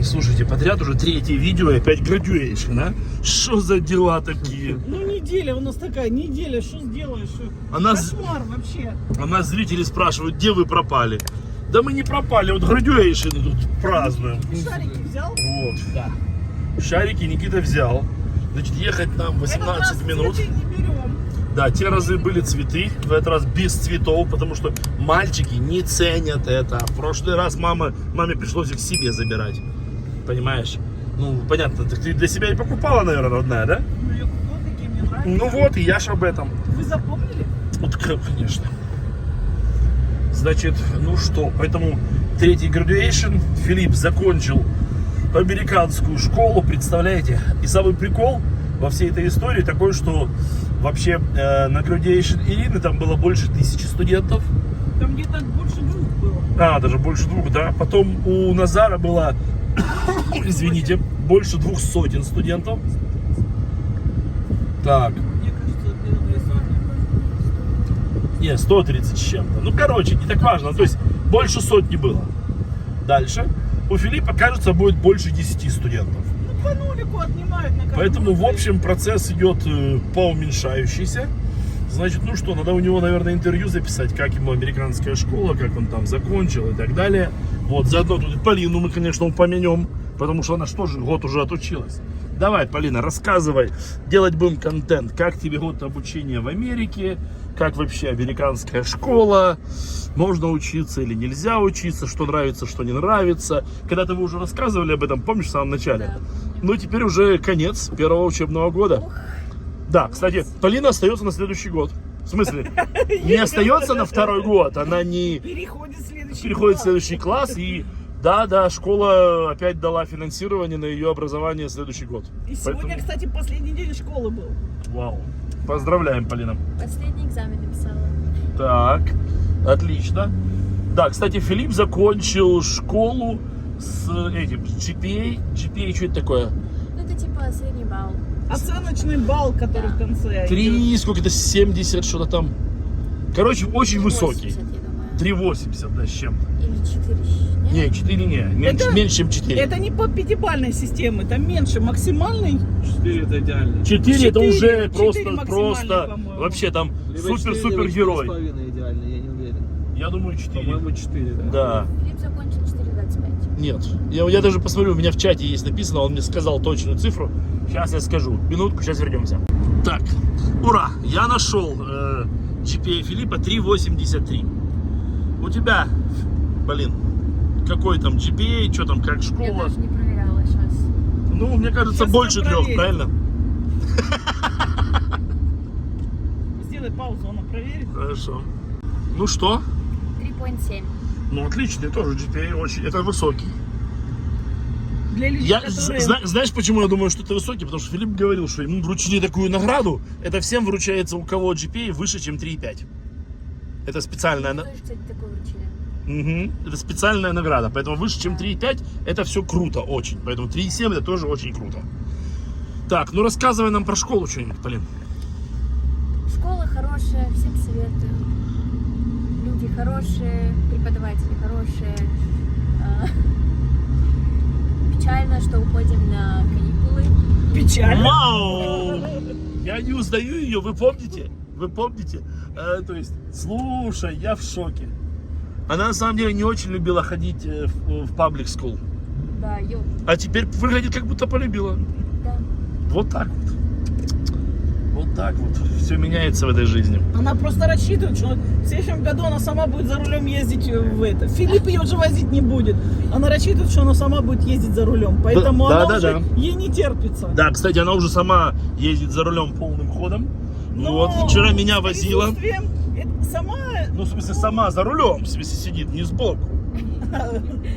Слушайте, подряд уже третье видео и опять graduation, а? Что за дела такие? Ну неделя у нас такая, неделя, что сделаешь? Кошмар вообще. А нас зрители спрашивают, где вы пропали? Да мы не пропали, вот graduation тут празднуем. Шарики взял? Вот, да. Шарики Никита взял. Значит, ехать нам 18 минут. Не берем. Да, те разы были цветы, в этот раз без цветов, потому что мальчики не ценят это. В прошлый раз маме пришлось их себе забирать. Понимаешь? Ну, понятно, ты для себя и покупала, наверное, родная, да? Ну, я купила такие, мне нравятся. Ну вот, и я ж об этом. Вы запомнили? Вот, конечно. Значит, ну что, поэтому третий graduation. Филипп закончил американскую школу, представляете? И самый прикол во всей этой истории такой, что вообще на graduation Ирины там было больше 1000 студентов. Там где-то больше 2 было. А, даже больше 2, да. Потом у Назара было, извините, больше 200 студентов. Так. Мне кажется, где-то 200. Не, 130 с чем-то. Ну, короче, не так важно. То есть больше сотни было. Дальше. У Филиппа, кажется, будет больше 10 студентов. Ну, по нулику отнимают на каждом. Поэтому, в общем, процесс идет по уменьшающейся. Значит, ну что, надо у него, наверное, интервью записать, как ему американская школа, как он там закончил и так далее. Вот, заодно тут и Полину мы, конечно, упомянем, потому что она что же год уже отучилась. Давай, Полина, рассказывай, делать будем контент, как тебе год обучения в Америке, как вообще американская школа, можно учиться или нельзя учиться, что нравится, что не нравится. Когда-то вы уже рассказывали об этом, помнишь, в самом начале? Да. Ну, теперь уже конец первого учебного года. Да, кстати, Полина остается на следующий год. В смысле, не остается на второй год, она не Переходит в следующий класс. И да, школа опять дала финансирование на ее образование в следующий год. И сегодня, Поэтому... кстати, последний день школы был. Вау. Поздравляем, Полина. Последний экзамен написала. Так, отлично. Да, кстати, Филипп закончил школу с этим, с GPA. GPA, что это такое? Ну, это типа средний балл. Оценочный балл, который в конце. 3, сколько-то, 70, что-то там. Короче, очень 3,80, высокий. я думаю. 3,80, да, с чем-то. Или 4. Не, 4 не. Меньше, чем 4. Это не по пятибалльной системе, там меньше. Максимальный 4 это идеально. 4 это уже 4 просто максимальный, по-моему. вообще там Либо 4, супер герой. 4,5 идеально, я не уверен. Я думаю 4. По-моему 4, да. Да. Филипп закончил 4,25. Нет. Я даже посмотрю, у меня в чате есть написано, он мне сказал точную цифру. Сейчас я скажу. Минутку, сейчас вернемся. Так, ура! Я нашел GPA Филиппа 3,83. У тебя, блин, какой там GPA, что там, как Я школа? даже не проверяла сейчас. Ну, мне кажется, Сейчас больше я 3, проверю. правильно? Сделай паузу, она проверит. Хорошо. Ну что? 3,7. Ну, отличный тоже GPA, очень, это высокий. Для людей, Я, которые... знаешь, почему я думаю, что это высокий? Потому что Филипп говорил, что ему вручили такую награду. Это всем вручается, у кого GPA выше, чем 3,5. Это специальная, Тоже, кстати, такое вручили. это специальная награда. Поэтому выше, чем 3,5, это все круто очень. Поэтому 3,7 это тоже очень круто. Так, ну рассказывай нам про школу что-нибудь, Полин. Школа хорошая, всем советую. Люди хорошие, преподаватели хорошие. Печально, что уходим на каникулы. Печально. Вау! Я не узнаю ее, вы помните? Вы помните? То есть, слушай, я в шоке. Она на самом деле не очень любила ходить в public school. Да, А теперь выглядит, как будто полюбила. да. Вот так вот. Вот так вот. Все меняется в этой жизни. Она просто рассчитывает, что в следующем году она сама будет за рулем ездить в это. Филипп ее уже возить не будет. Она рассчитывает, что она сама будет ездить за рулем. Поэтому Да, она да, уже, да. ей не терпится. Да, кстати, она уже сама ездит за рулем полным ходом. Но Вот, вчера меня с возила. присутствием это сама, Ну, в смысле, сама за рулем, в смысле, сидит, не сбоку.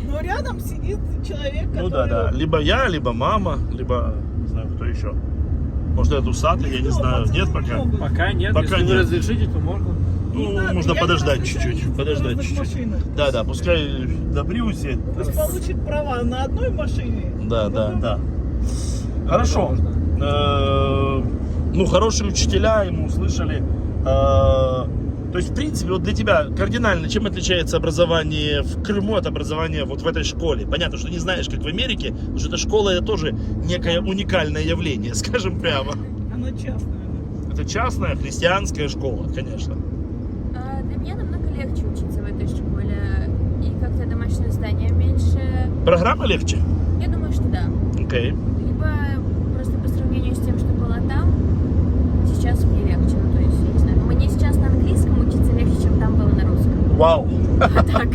но рядом сидит человек, который... Ну да. Либо я, либо мама, либо, не знаю, кто еще. Может, это усатый, я не Никто, знаю. пацаны Нет не пока? могут. Пока нет, Пока если нет. вы разрешите, то можно. Не Ну, надо, можно я подождать не чуть-чуть. разрешаю Подождать ездить в разных чуть-чуть. машинах. Да, пускай на Приусе. Пусть получит права на одной машине. Да. Хорошо. Ну, хорошие учителя, ему услышали. То есть, в принципе, вот для тебя кардинально, чем отличается образование в Крыму от образования вот в этой школе? Понятно, что не знаешь, как в Америке, потому что эта школа это тоже некое уникальное явление, скажем прямо. Она частная. Это частная христианская школа, конечно. Для меня намного легче учиться в этой школе. И как-то домашнее задание меньше. Программа легче? Я думаю, что да. Окей. Либо просто по сравнению с тем, что было там, сейчас мне легче. Ну, то есть, я не знаю. Мне сейчас на английском учиться легче, чем там было на русском. Вау. А так.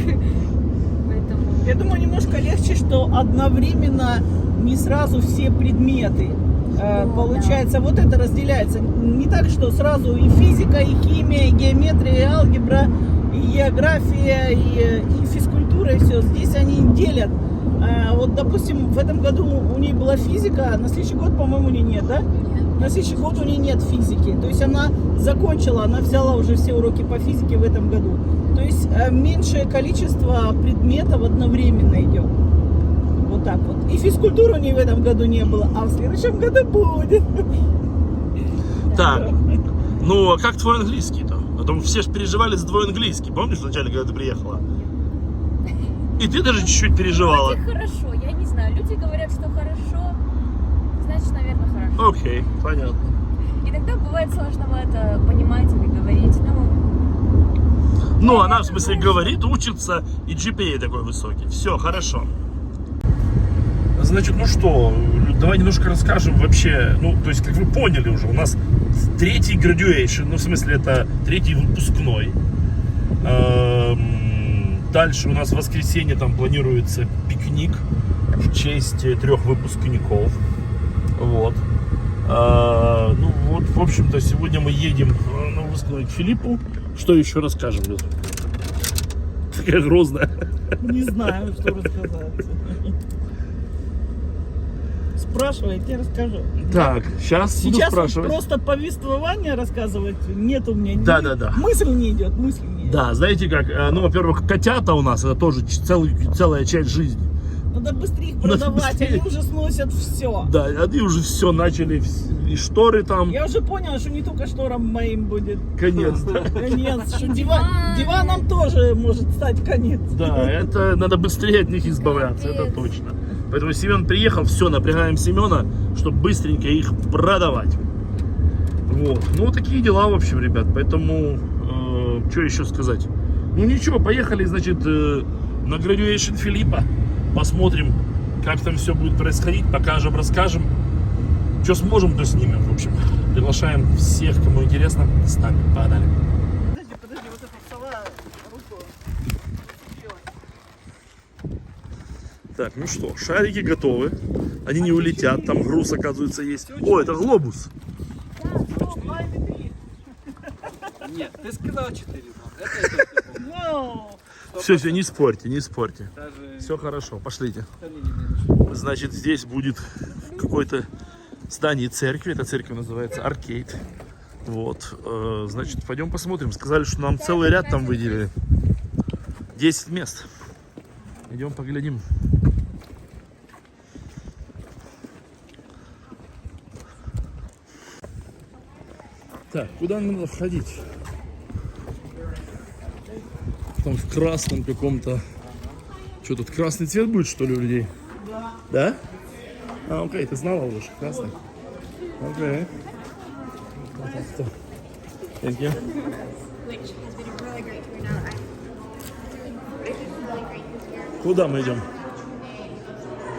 Поэтому... Я думаю, немножко легче, что одновременно не сразу все предметы. Получается, вот это разделяется. Не так, что сразу и физика, и химия, и геометрия, и алгебра, и география, и физкультура, и все. Здесь они делят. Вот, допустим, в этом году у нее была физика, а на следующий год, по-моему, у нее нет, да? Нет. На следующий год у нее нет физики. То есть она закончила, она взяла уже все уроки по физике в этом году. То есть меньшее количество предметов одновременно идет. Вот так вот. И физкультуры у нее в этом году не было, а в следующем году будет. Так, ну а как твой английский-то? А то все же переживали за твой английский. Помнишь вначале, когда ты приехала? И ты даже чуть-чуть переживала. Вроде хорошо, я не знаю. Люди говорят, что хорошо, значит, наверное, хорошо. Окей, понятно. Иногда бывает сложновато понимать или говорить, Ну, она в смысле говорит, учится, и GPA такой высокий. Все, хорошо. Значит, ну что, давай немножко расскажем вообще, ну, то есть, как вы поняли уже, у нас третий graduation, ну, в смысле, это третий выпускной. Дальше у нас в воскресенье там планируется пикник в честь 3 выпускников. Вот. Ну, вот, в общем-то, сегодня мы едем на выпускной к Филиппу. Что еще расскажем, Люд? Такая грозная. Не знаю, что рассказать. Спрашивай, я расскажу. Так, сейчас буду Сейчас спрашивать. просто повествование рассказывать нет у меня. Да. Мысль не идет, мысль не идет. Да, знаете как, ну, во-первых, котята у нас, это тоже целая часть жизни. Надо быстрее их Надо продавать, быстрее. они уже сносят все. Да, они уже все начали, и шторы там, Я уже поняла, что не только шторам моим будет конец. Да. конец, что диваном тоже может стать конец. Да, это надо быстрее от них избавляться, это точно. Поэтому Семен приехал, все, напрягаем Семена, чтобы быстренько их продавать. Вот, ну такие дела, в общем, ребят, поэтому, что еще сказать? Ну ничего, поехали, значит, на graduation Филиппа, посмотрим, как там все будет происходить, покажем, расскажем. Что сможем, то снимем, в общем. Приглашаем всех, кому интересно, с нами. Погнали. Подожди, вот эта сова руку. Так, ну что, шарики готовы. Они не улетят, там груз, оказывается, есть. О, это глобус. Нет, ты сказал 4, это Все, не спорьте, не спорьте. даже Все хорошо, пошлите. остальные не меньше. Значит, здесь будет какое-то здание церкви. Эта церковь называется Аркейд. Вот, значит, пойдем посмотрим. Сказали, что нам целый ряд там выделили. 10 мест. Идем поглядим. Так, куда нам надо входить? Там в красном каком-то. Что тут, красный цвет будет, что ли, у людей? Да. Да? А, окей, ты знала уже, что красный? Окей. Thank you. Which has been a really great turnout. It's been really great this year. Куда мы идем?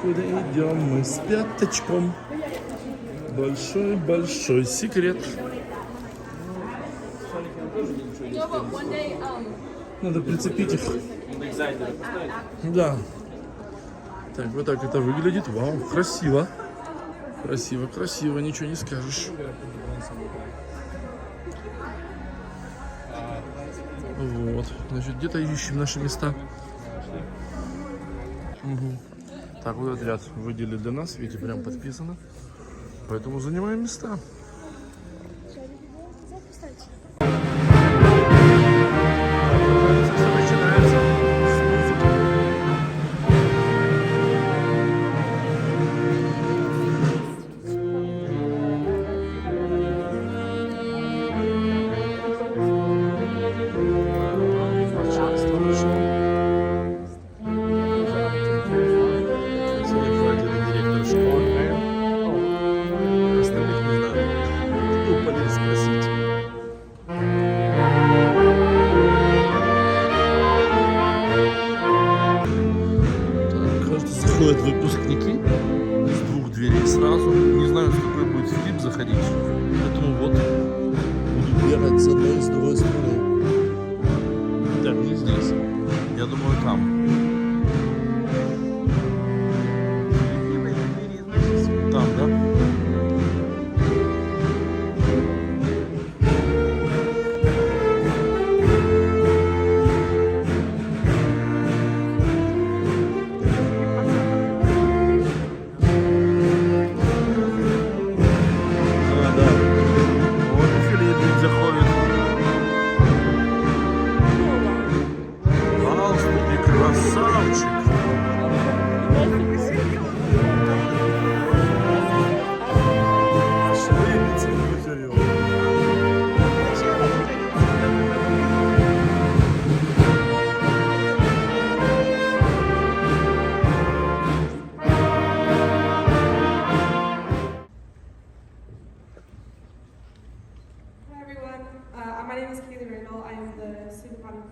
Куда идем мы с пяточком? Большой секрет. Надо прицепить их. Да. Так, вот так это выглядит. Вау, красиво. Красиво, ничего не скажешь. Вот, значит, где-то ищем наши места. Угу. Так, вот этот ряд выделили для нас, видите, прям подписано. Поэтому занимаем места. Все начинается с музыки. выходят выпускники из двух дверей сразу. Не знаю, с какой будет Филипп заходить. Поэтому вот буду бегать с одной и с другой стороны. Так, не здесь. Я думаю, там. Там, да?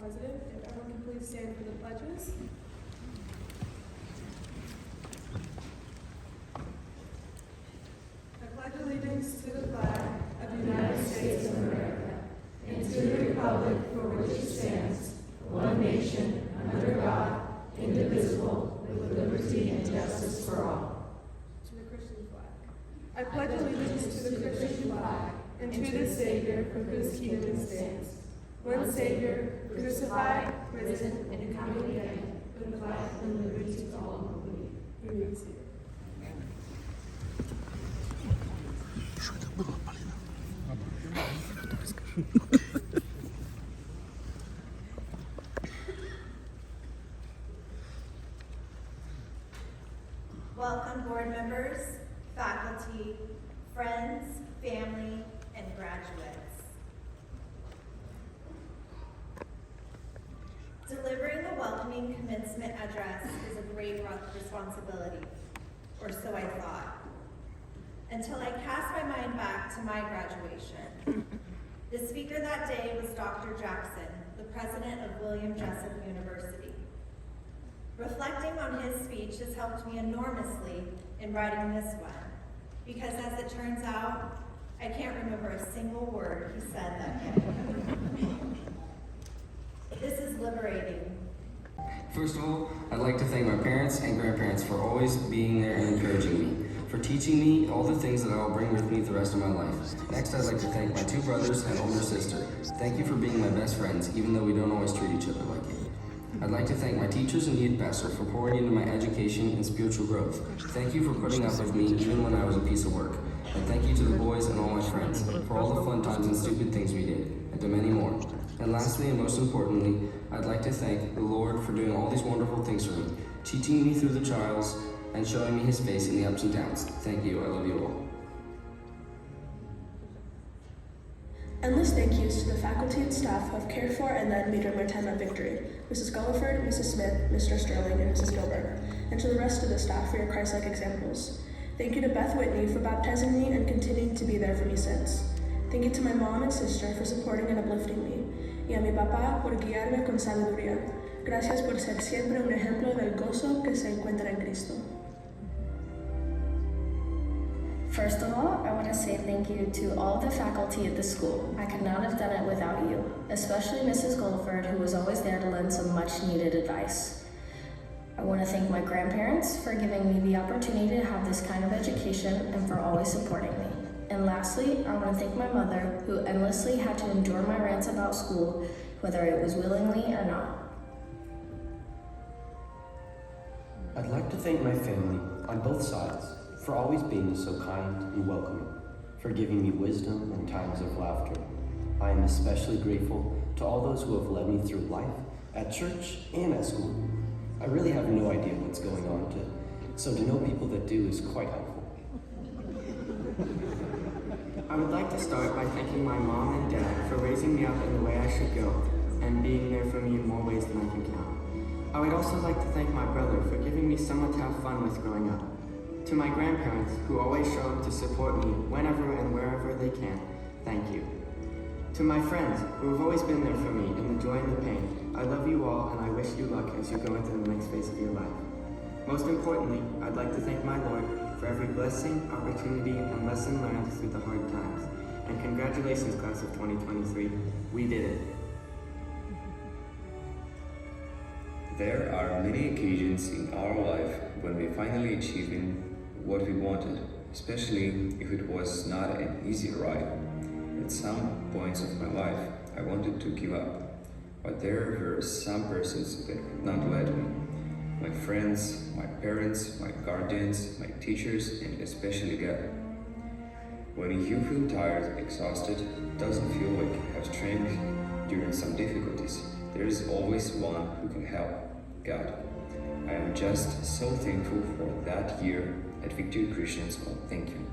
President. If everyone can please stand for the pledges. I pledge allegiance to the flag of the United States of America and to the republic for which it stands, one nation, under God, indivisible, with liberty and justice for all. To the Christian flag. I pledge allegiance to the Christian flag and to the Savior for whose kingdom it stands, one Savior, crucified, risen, and coming again, with life and liberty to all who believe. You may be seated. Что это было, Полина? Welcome board members, faculty, friends, family, and graduates. Delivering a welcoming commencement address is a great responsibility, or so I thought, until I cast my mind back to my graduation. The speaker that day was Dr. Jackson, the president of William Jessup University. Reflecting on his speech has helped me enormously in writing this one, because as it turns out, I can't remember a single word he said that day. This is liberating. First of all, I'd like to thank my parents and grandparents for always being there and encouraging me, for teaching me all the things that I will bring with me the rest of my life. Next, I'd like to thank my two brothers and older sister. Thank you for being my best friends, even though we don't always treat each other like it. I'd like to thank my teachers and youth pastor for pouring into my education and spiritual growth. Thank you for putting up with me even when I was a piece of work. And thank you to the boys and all my friends for all the fun times and stupid things we did, and to many more. And lastly, and most importantly, I'd like to thank the Lord for doing all these wonderful things for me, teaching me through the trials and showing me his face in the ups and downs. Thank you. I love you all. Endless thank yous to the faculty and staff who have cared for and led me during my time at Victory, Mrs. Gulliford, Mrs. Smith, Mr. Sterling, and Mrs. Gilbert, and to the rest of the staff for your Christ-like examples. Thank you to Beth Whitney for baptizing me and continuing to be there for me since. Thank you to my mom and sister for supporting and uplifting me, y a mi papá por guiarme con sabiduría. Gracias por ser siempre un ejemplo del gozo que se encuentra en Cristo. First of all, I want to say thank you to all the faculty at the school. I could not have done it without you, especially Mrs. Gulliford, who was always there to lend some much needed advice. I want to thank my grandparents for giving me the opportunity to have this kind of education and for always supporting me. And lastly, I want to thank my mother, who endlessly had to endure my rants about school, whether it was willingly or not. I'd like to thank my family on both sides for always being so kind and welcoming, for giving me wisdom in times of laughter. I am especially grateful to all those who have led me through life, at church and at school. I really have no idea what's going on, so to know people that do is quite helpful. I would like to start by thanking my mom and dad for raising me up in the way I should go and being there for me in more ways than I can count. I would also like to thank my brother for giving me someone to have fun with growing up. To my grandparents, who always show up to support me whenever and wherever they can, thank you. To my friends, who have always been there for me in the joy and the pain, I love you all and I wish you luck as you go into the next phase of your life. Most importantly, I'd like to thank my Lord for every blessing, opportunity, and lesson learned through the hard times. And congratulations, class of 2023. We did it. There are many occasions in our life when we finally achieving what we wanted, especially if it was not an easy ride. At some points of my life, I wanted to give up, but there were some persons that would not let me. My friends, my parents, my guardians, my teachers, and especially God. When you feel tired, exhausted, doesn't feel like you have strength during some difficulties, there is always one who can help, God. I am just so thankful for that year at Victory Christian School. Thank you.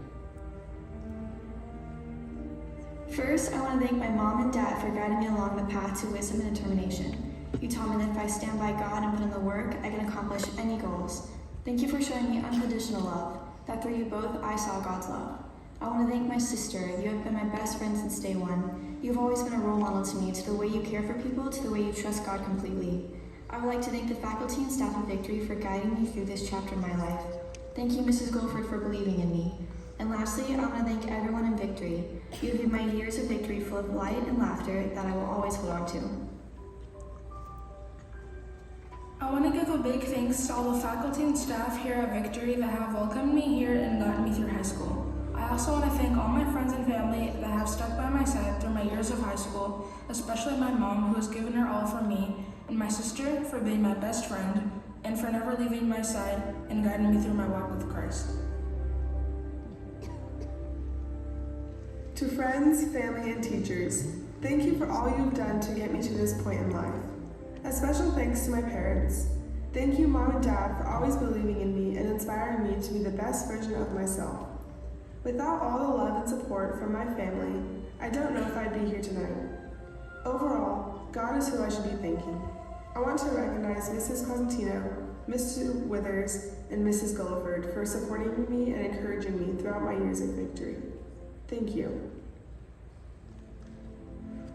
First, I want to thank my mom and dad for guiding me along the path to wisdom and determination. You taught me that if I stand by God and put in the work, I can accomplish any goals. Thank you for showing me unconditional love, that through you both, I saw God's love. I want to thank my sister. You have been my best friend since day one. You've always been a role model to me, to the way you care for people, to the way you trust God completely. I would like to thank the faculty and staff of Victory for guiding me through this chapter of my life. Thank you, Mrs. Guilford, for believing in me. And lastly, I want to thank everyone in Victory. You have made my years of Victory full of light and laughter that I will always hold on to. I want to give a big thanks to all the faculty and staff here at Victory that have welcomed me here and gotten me through high school. I also want to thank all my friends and family that have stuck by my side through my years of high school, especially my mom, who has given her all for me, and my sister for being my best friend, and for never leaving my side and guiding me through my walk with Christ. To friends, family, and teachers, thank you for all you've done to get me to this point in life. A special thanks to my parents. Thank you, Mom and Dad, for always believing in me and inspiring me to be the best version of myself. Without all the love and support from my family, I don't know if I'd be here tonight. Overall, God is who I should be thanking. I want to recognize Mrs. Cosentino, Mr. Withers, and Mrs. Gulliford for supporting me and encouraging me throughout my years at Victory. Thank you.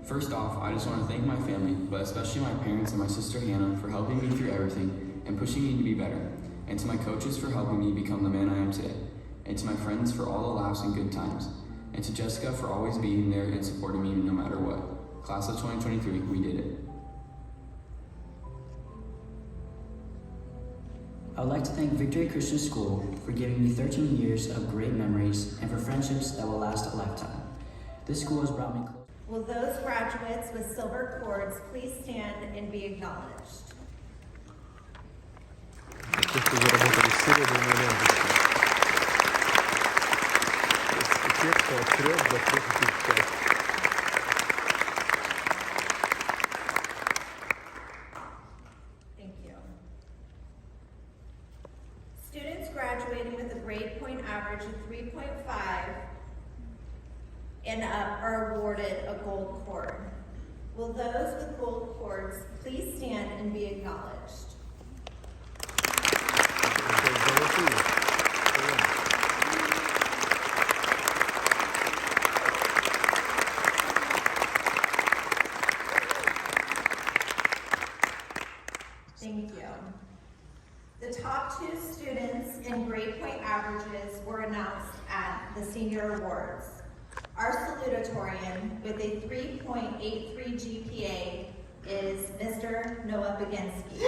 First off, I just want to thank my family, but especially my parents and my sister Hannah for helping me through everything and pushing me to be better, and to my coaches for helping me become the man I am today, and to my friends for all the laughs and good times, and to Jessica for always being there and supporting me no matter what. Class of 2023, we did it. I would like to thank Victory Christian School for giving me 13 years of great memories and for friendships that will last a lifetime. This school has brought me close. Will those graduates with silver cords please stand and be acknowledged? Thank you. Students graduating with a grade point average of 3.5 and up are awarded a gold cord. Will those with gold cords please stand and be acknowledged? Thank you. The top two students in grade point averages were announced at the senior awards. Our salutatorian with a 3.83 GPA is Mr. Noah Baginski.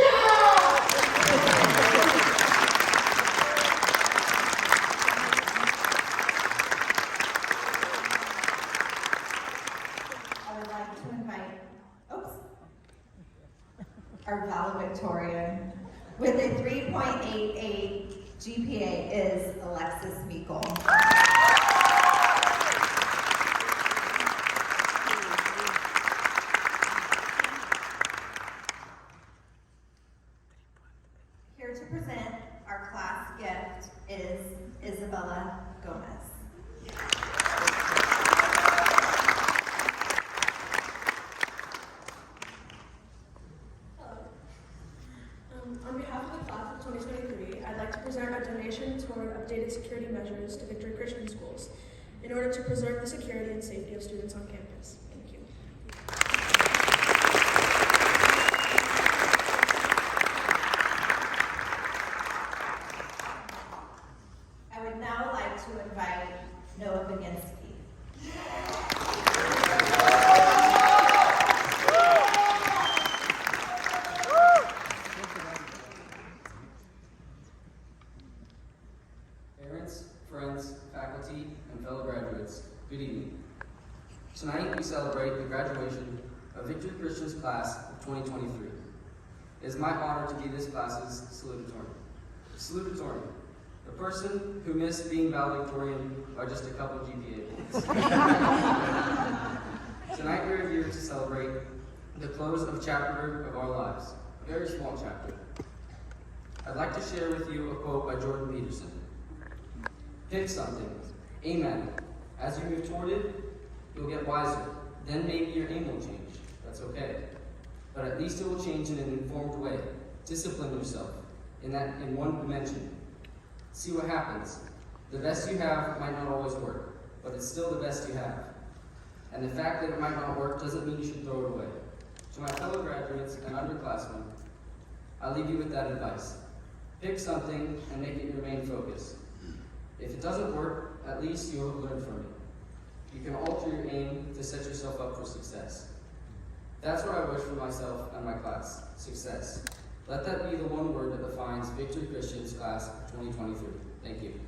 I would like to invite, our valedictorian with a 3.88 GPA is Alexis Meikle. Here to present our class gift is Isabella Gomez. On behalf of the class of 2023, I'd like to present a donation toward updated security measures to Victory Christian Schools in order to preserve the security and safety of students on campus. Thank you. friends, faculty, and fellow graduates, good evening. Tonight we celebrate the graduation of Victory Chistian's class of 2023. It is my honor to be this class's salutatorian. Salutatorian, the person who missed being valedictorian by just a couple GPA points. Tonight we are here to celebrate the close of a chapter of our lives, a very small chapter. I'd like to share with you a quote by Jordan Peterson. Pick something, aim at it. As you move toward it, you'll get wiser. Then maybe your aim will change. That's okay. But at least it will change in an informed way. Discipline yourself in one dimension. See what happens. The best you have might not always work, but it's still the best you have. And the fact that it might not work doesn't mean you should throw it away. To my fellow graduates and underclassmen, I leave you with that advice. Pick something and make it your main focus. If it doesn't work, at least you'll have learned from it. You can alter your aim to set yourself up for success. That's what I wish for myself and my class, success. Let that be the one word that defines Victory Chistian's class of 2023. Thank you.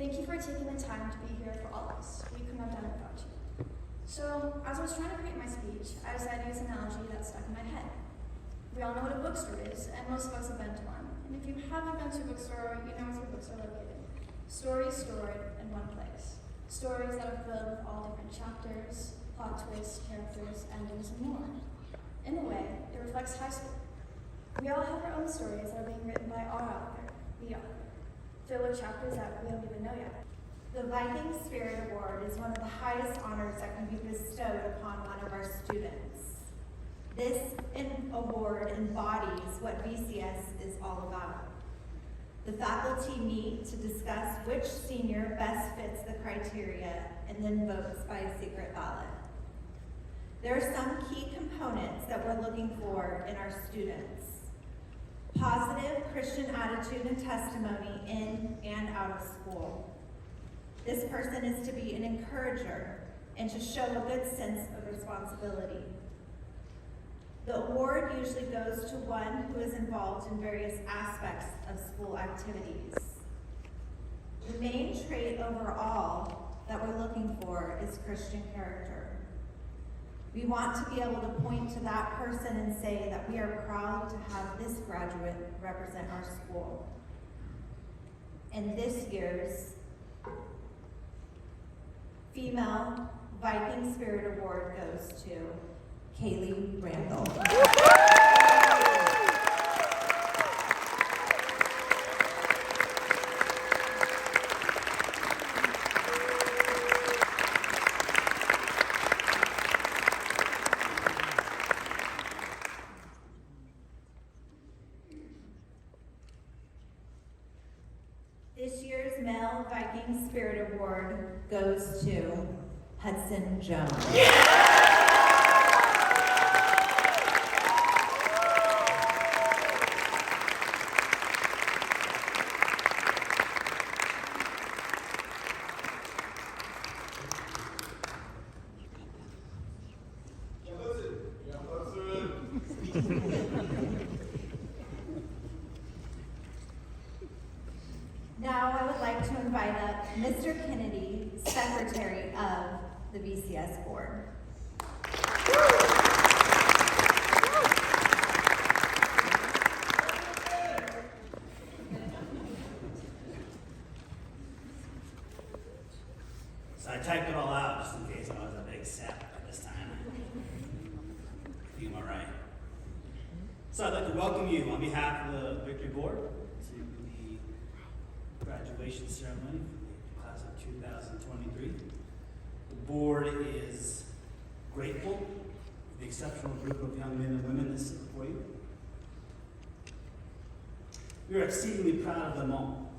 Thank you for taking the time to be here for all of us. We couldn't have done it without you. So, as I was trying to create my speech, I decided to use an analogy that stuck in my head. We all know what a bookstore is, and most of us have been to one. And if you haven't been to a bookstore, you know where books are located. Stories stored in one place. Stories that are filled with all different chapters, plot twists, characters, endings, and more. In a way, it reflects high school. We all have our own stories that are being written by our author, the author, filled with chapters that we don't even know yet. The Viking Spirit Award is one of the highest honors that can be bestowed upon one of our students. This award embodies what VCS is all about. The faculty meet to discuss which senior best fits the criteria and then votes by a secret ballot. There are some key components that we're looking for in our students. Positive Christian attitude and testimony in and out of school. This person is to be an encourager and to show a good sense of responsibility. The award usually goes to one who is involved in various aspects of school activities. The main trait overall that we're looking for is Christian character. We want to be able to point to that person and say that we are proud to have this graduate represent our school. And this year's Female Viking Spirit Award goes to Kaylee Randall. This year's Male Viking Spirit Award goes to Hudson Jones. Now I would like to invite up Mr. Kennedy, Secretary of the VCS Board. So I typed it all out just in case I was a big sap by this time. Feel all right. So I'd like to welcome you on behalf of the Victory Board to the graduation ceremony for the class of 2023. The board is grateful for the exceptional group of young men and women that sit before you. We are exceedingly proud of them all.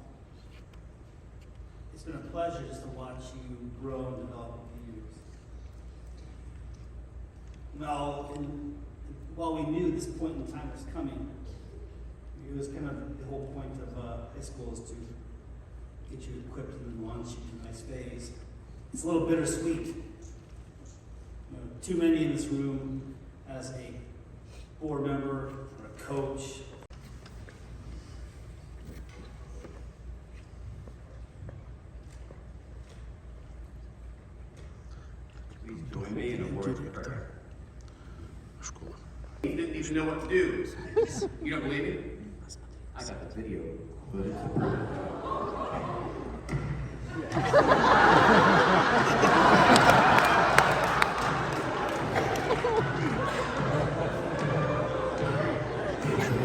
It's been a pleasure just to watch you grow and develop over the years. While we knew this point in time was coming, it was kind of the whole point of high school is to get you equipped and then launch you to the next phase. It's a little bittersweet. You know, too many in this room as a board member or a coach. Please join me in a word of prayer. He didn't even know what to do. You don't believe me? I got the video footage to prove it.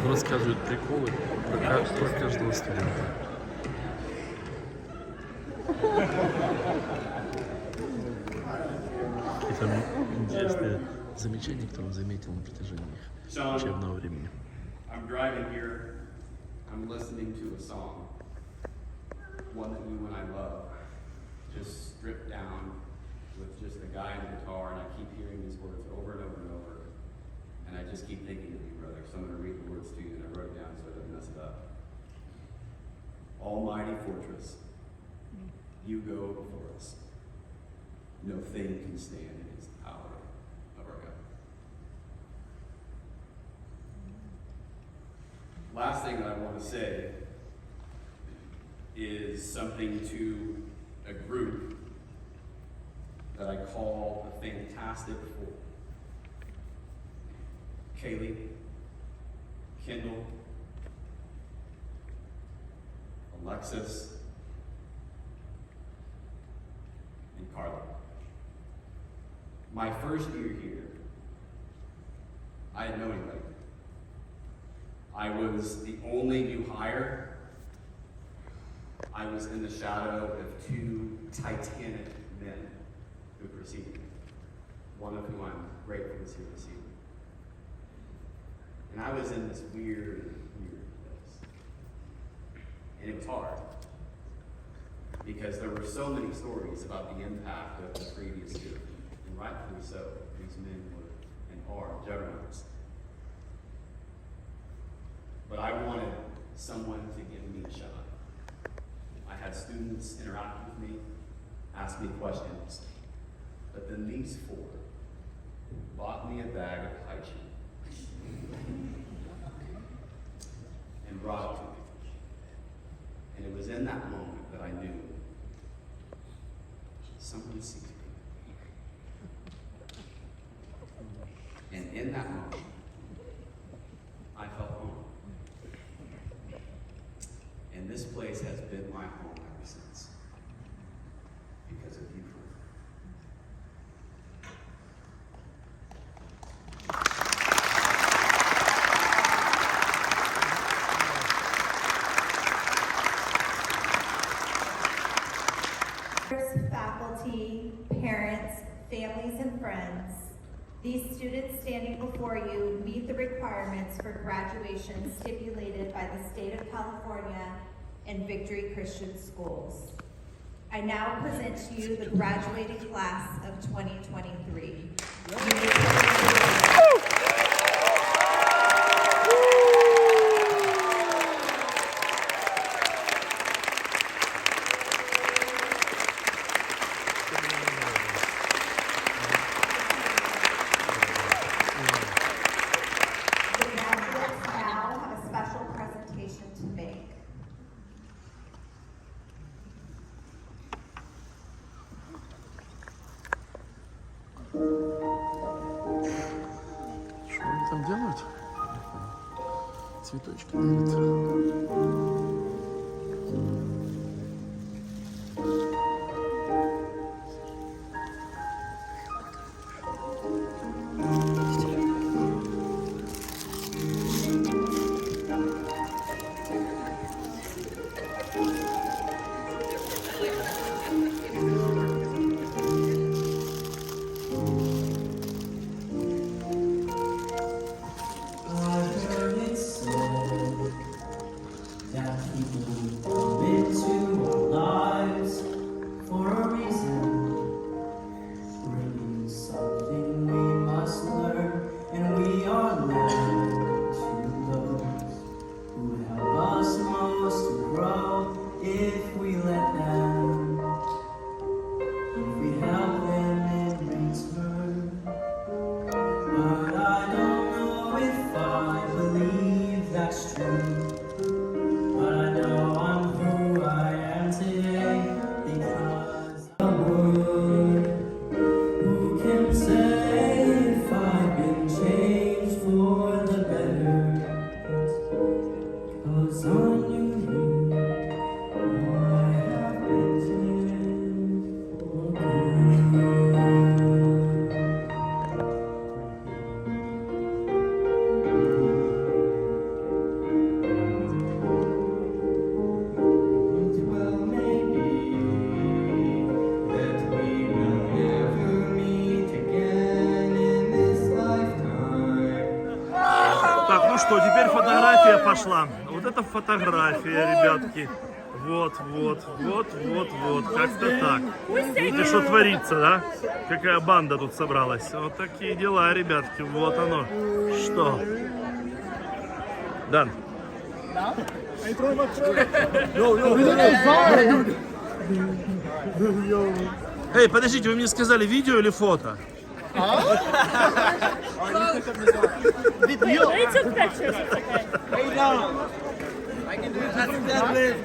Рассказывают приколы про каждого студента. Какие-то интересные замечания, которые он заметил на протяжении учебного времени. I'm driving here. I'm listening to a song. One that you and I love. Just stripped down with just a guy and a guitar, and I keep hearing these words over and over and over. And I just keep thinking of you, brother. So I'm going to read the words to you, and I wrote it down so I don't mess it up. Almighty fortress, you go before us. No thing can stand against the power of our God. Last thing that I want to say is something to a group that I call the Fantastic Four. Kaylee, Kendall, Alexis, and Carla. My first year here, I didn't know anybody. I was the only new hire. I was in the shadow of two titanic men who preceded me, one of whom I'm grateful is here this evening. And I was in this weird place. And it was hard. Because there were so many stories about the impact of the previous year. And rightfully so. These men were and are juggernauts. But I wanted someone to give me a shot. I had students interact with me, ask me questions. But then these four bought me a bag of hygiene and brought it to me. And it was in that moment that I knew someone sees me. And in that moment, I felt home. And this place has been my home ever since. Because of you. Faculty, parents, families, and friends, these students standing before you meet the requirements for graduation stipulated by the state of California and Victory Christian Schools. I now present to you the graduating class of 2023. The Цветочки дарит. Ну что, теперь фотография пошла. Вот это фотография, ребятки. Вот. Как-то так. Видите, что творится, да? Какая банда тут собралась. Вот такие дела, ребятки. Вот оно. Что? Дан. Эй, подождите, вы мне сказали видео или фото? Video. They took pictures. It's okay. Hey, no. I can do it. That's deadlift.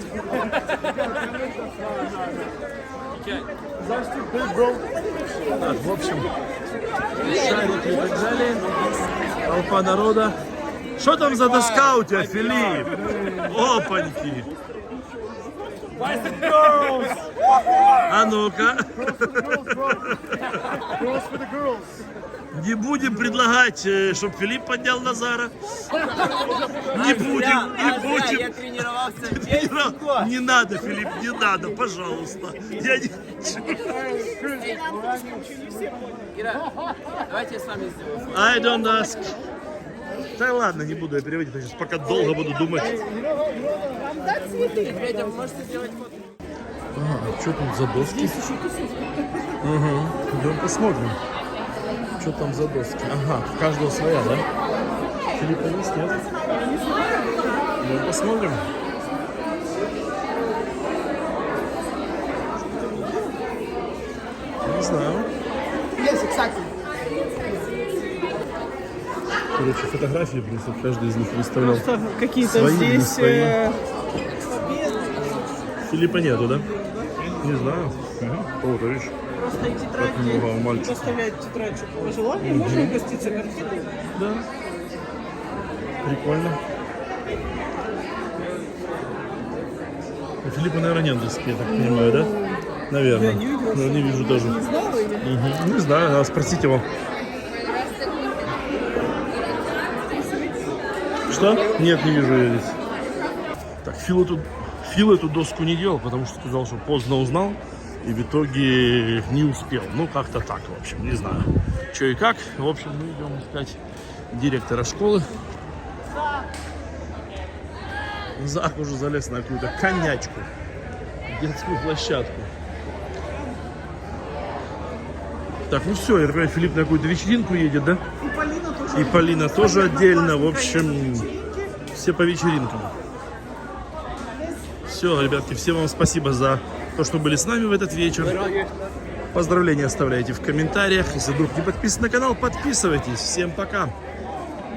Так, в общем, шарики и так далее. Толпа народа. Что там за доска у тебя, Филипп? Опаньки. А ну-ка. Не будем предлагать, чтобы Филипп поднял Назара. Не будем. Я тренировался. Не надо, Филипп, не надо, пожалуйста. Я не... Давайте я с вами сделаю. I don't ask. Да ладно, не буду я переводить, сейчас пока долго буду думать. Петя, вы можете сделать фото? А что тут за доски? Ага, идем посмотрим. Что там за доски? Ага, у каждого своя, да? Филиппа есть, нет? Идем посмотрим. Не знаю. Yes, exactly. Короче, фотографии просто каждый из них выставлял. Какие-то свои, здесь... Филиппа нету, да? Не знаю. О, ты видишь? Просто и тетрадки, составлять тетрадь по желанию, можно угоститься картиной. Да. Прикольно. У Филиппа, наверное, нет доски, я так понимаю, да? Наверное. Я не видел. Но не вижу тоже. Не знала или? Не знаю, надо спросить его. Что? Нет, не вижу я здесь. Так, Фил эту доску не делал, потому что сказал, что поздно узнал. И в итоге не успел. Ну, как-то так, в общем, не знаю, что и как. В общем, мы идем искать директора школы. Зак уже залез на какую-то конячку. Детскую площадку. Так, ну все, я так понимаю, Филипп на какую-то вечеринку едет, да? И Полина тоже отдельно. В общем, все по вечеринкам. Все, ребятки, всем вам спасибо за то, что были с нами в этот вечер. Поздравления оставляйте в комментариях. Если вдруг не подписаны на канал, подписывайтесь. Всем пока!